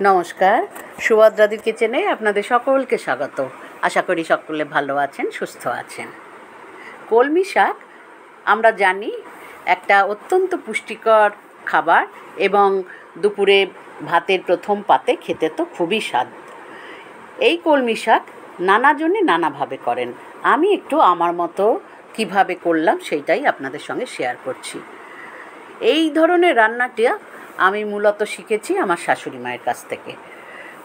নমস্কার, সুভদ্রাদির কিচেনে আপনাদের সকলকে স্বাগত। আশা করি সকলে ভালো আছেন, সুস্থ আছেন। কলমি শাক আমরা জানি একটা অত্যন্ত পুষ্টিকর খাবার এবং দুপুরে ভাতের প্রথম পাতে খেতে তো খুবই স্বাদ। এই কলমি শাক নানাজনে নানাভাবে করেন। আমি একটু আমার মতো কিভাবে করলাম সেইটাই আপনাদের সঙ্গে শেয়ার করছি। এই ধরনের রান্নাটা আমি মূলত শিখেছি আমার শাশুড়ি মায়ের কাছ থেকে।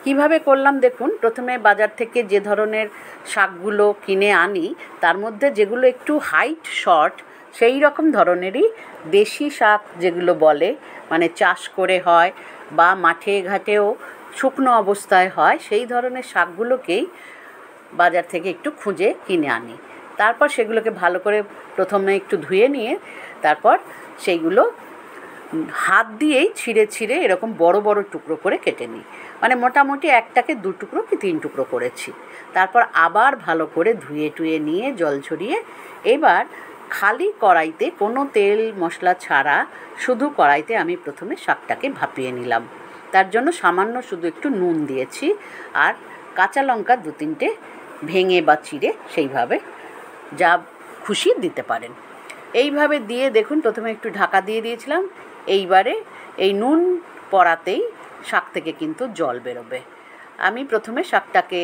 কিভাবে করলাম দেখুন। প্রথমে বাজার থেকে যে ধরনের শাকগুলো কিনে আনি তার মধ্যে যেগুলো একটু হাইট শর্ট সেই রকম ধরনেরই দেশি শাক যেগুলো বলে, মানে চাষ করে হয় বা মাঠে ঘাটেও শুকনো অবস্থায় হয়, সেই ধরনের শাকগুলোকেই বাজার থেকে একটু খুঁজে কিনে আনি। তারপর সেগুলোকে ভালো করে প্রথমে একটু ধুয়ে নিয়ে তারপর সেইগুলো হাত দিয়েই ছিঁড়ে ছিঁড়ে এরকম বড় বড় টুকরো করে কেটে নিই। মানে মোটামুটি একটাকে 2 টুকরো কি 3 টুকরো করেছি। তারপর আবার ভালো করে ধুয়ে টুয়ে নিয়ে জল ঝরিয়ে এবার খালি কড়াইতে কোনো তেল মশলা ছাড়া শুধু কড়াইতে আমি প্রথমে শাকটাকে ভাপিয়ে নিলাম। তার জন্য সামান্য শুধু একটু নুন দিয়েছি আর কাঁচা লঙ্কা 2-3টে ভেঙে বা চিড়ে সেইভাবে যা খুশি দিতে পারেন। এইভাবে দিয়ে দেখুন প্রথমে একটু ঢাকা দিয়ে দিয়েছিলাম। এইবারে এই নুন পড়াতেই শাক থেকে কিন্তু জল বেরোবে। আমি প্রথমে শাকটাকে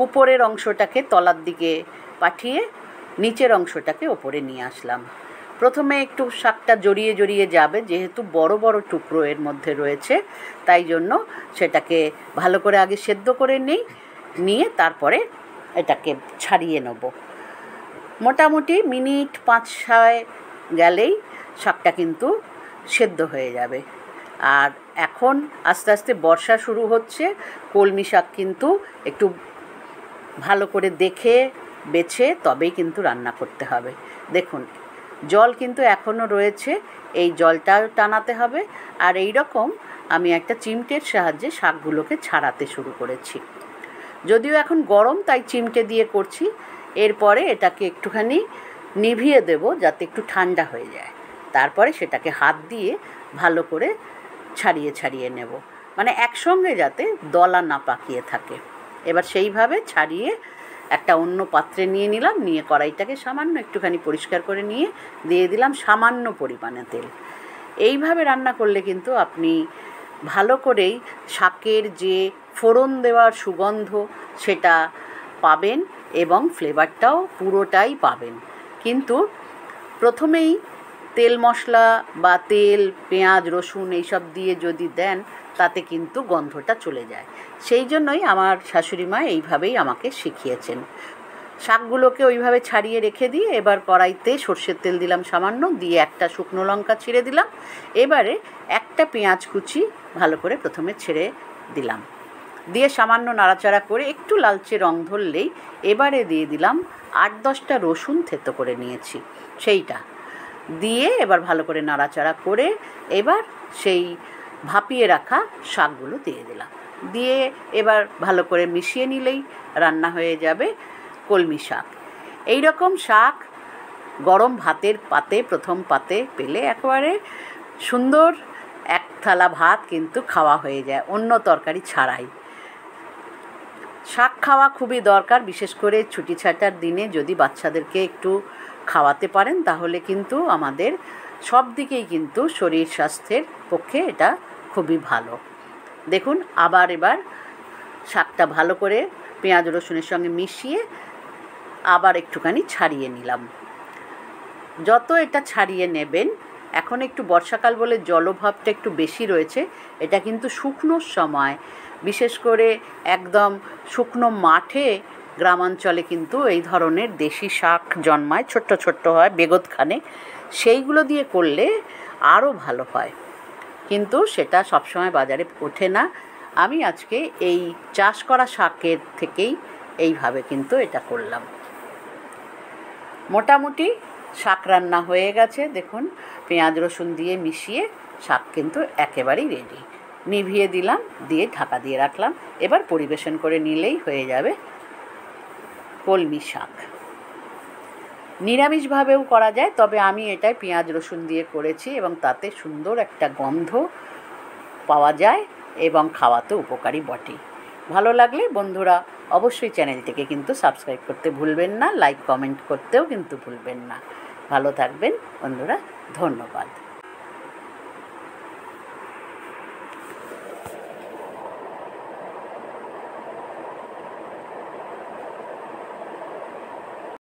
উপরের অংশটাকে তলার দিকে পাঠিয়ে নিচের অংশটাকে ওপরে নিয়ে আসলাম। প্রথমে একটু শাকটা জড়িয়ে জড়িয়ে যাবে, যেহেতু বড় বড় টুকরো এর মধ্যে রয়েছে, তাই জন্য সেটাকে ভালো করে আগে সেদ্ধ করে নিয়ে তারপরে এটাকে ছাড়িয়ে নেব। মোটামুটি মিনিট 5-6 গেলেই শাকটা কিন্তু সেদ্ধ হয়ে যাবে। আর এখন আস্তে আস্তে বর্ষা শুরু হচ্ছে, কলমি শাক কিন্তু একটু ভালো করে দেখে বেছে তবেই কিন্তু রান্না করতে হবে। দেখুন জল কিন্তু এখনও রয়েছে, এই জলটাও টানাতে হবে। আর এই রকম আমি একটা চিমটের সাহায্যে শাকগুলোকে ছাড়াতে শুরু করেছি। যদিও এখন গরম তাই চিমটে দিয়ে করছি, এরপরে এটাকে একটুখানি নিভিয়ে দেব যাতে একটু ঠান্ডা হয়ে যায়। তারপরে সেটাকে হাত দিয়ে ভালো করে ছাড়িয়ে ছাড়িয়ে নেব, মানে একসঙ্গে যাতে দলা না পাকিয়ে থাকে। এবার সেইভাবে ছাড়িয়ে একটা অন্য পাত্রে নিয়ে নিলাম, নিয়ে কড়াইটাকে সামান্য একটুখানি পরিষ্কার করে নিয়ে দিয়ে দিলাম সামান্য পরিমাণে তেল। এইভাবে রান্না করলে কিন্তু আপনি ভালো করেই শাকের যে ফোড়ন দেওয়ার সুগন্ধ সেটা পাবেন এবং ফ্লেভারটাও পুরোটাই পাবেন। কিন্তু প্রথমেই তেল মশলা বা তেল পেঁয়াজ রসুন এইসব দিয়ে যদি দেন তাতে কিন্তু গন্ধটা চলে যায়। সেই জন্যই আমার শাশুড়ি মা এইভাবেই আমাকে শিখিয়েছেন। শাকগুলোকে ওইভাবে ছাড়িয়ে রেখে দিয়ে এবার কড়াইতে সর্ষের তেল দিলাম সামান্য, দিয়ে একটা শুকনো লঙ্কা ছিঁড়ে দিলাম। এবারে একটা পেঁয়াজ কুচি ভালো করে প্রথমে ছেড়ে দিলাম, দিয়ে সামান্য নাড়াচাড়া করে একটু লালচে রং ধরলেই এবারে দিয়ে দিলাম 8-10টা রসুন থেতো করে নিয়েছি, সেইটা দিয়ে এবার ভালো করে নাড়াচাড়া করে এবার সেই ভাপিয়ে রাখা শাকগুলো দিয়ে দিলাম। দিয়ে এবার ভালো করে মিশিয়ে নিলেই রান্না হয়ে যাবে কলমি শাক। এই রকম শাক গরম ভাতের পাতে প্রথম পাতে পেলে একেবারে সুন্দর এক থালা ভাত কিন্তু খাওয়া হয়ে যায় অন্য তরকারি ছাড়াই। শাক খাওয়া খুবই দরকার, বিশেষ করে ছুটি ছাটার দিনে যদি বাচ্চাদেরকে একটু খাওয়াতে পারেন তাহলে কিন্তু আমাদের সব দিকেই কিন্তু শরীর স্বাস্থ্যের পক্ষে এটা খুবই ভালো। দেখুন এবার শাকটা ভালো করে পেঁয়াজ রসুনের সঙ্গে মিশিয়ে আবার একটুখানি ছাড়িয়ে নিলাম। যত এটা ছাড়িয়ে নেবেন, এখন একটু বর্ষাকাল বলে জলভাবটা একটু বেশি রয়েছে, এটা কিন্তু শুকনোর সময় বিশেষ করে একদম শুকনো মাঠে গ্রামাঞ্চলে কিন্তু এই ধরনের দেশি শাক জন্মায়, ছোট্ট ছোট্ট হয় বেগতখানে, সেইগুলো দিয়ে করলে আরও ভালো হয়। কিন্তু সেটা সবসময় বাজারে ওঠে না। আমি আজকে এই চাষ করা শাকের থেকেই এইভাবে কিন্তু এটা করলাম। মোটামুটি শাক রান্না হয়ে গেছে। দেখুন পেঁয়াজ রসুন দিয়ে মিশিয়ে শাক কিন্তু একেবারেই রেডি। নিভিয়ে দিলাম, দিয়ে ঢাকা দিয়ে রাখলাম। এবার পরিবেশন করে নিলেই হয়ে যাবে কলমি শাক। নিরামিষভাবেও করা যায়, তবে আমি এটাই পেঁয়াজ রসুন দিয়ে করেছি এবং তাতে সুন্দর একটা গন্ধ পাওয়া যায় এবং খাওয়াতে উপকারী বটে। ভালো লাগলে বন্ধুরা অবশ্যই চ্যানেলটিকে কিন্তু সাবস্ক্রাইব করতে ভুলবেন না, লাইক কমেন্ট করতেও কিন্তু ভুলবেন না। ভালো থাকবেন বন্ধুরা, ধন্যবাদ।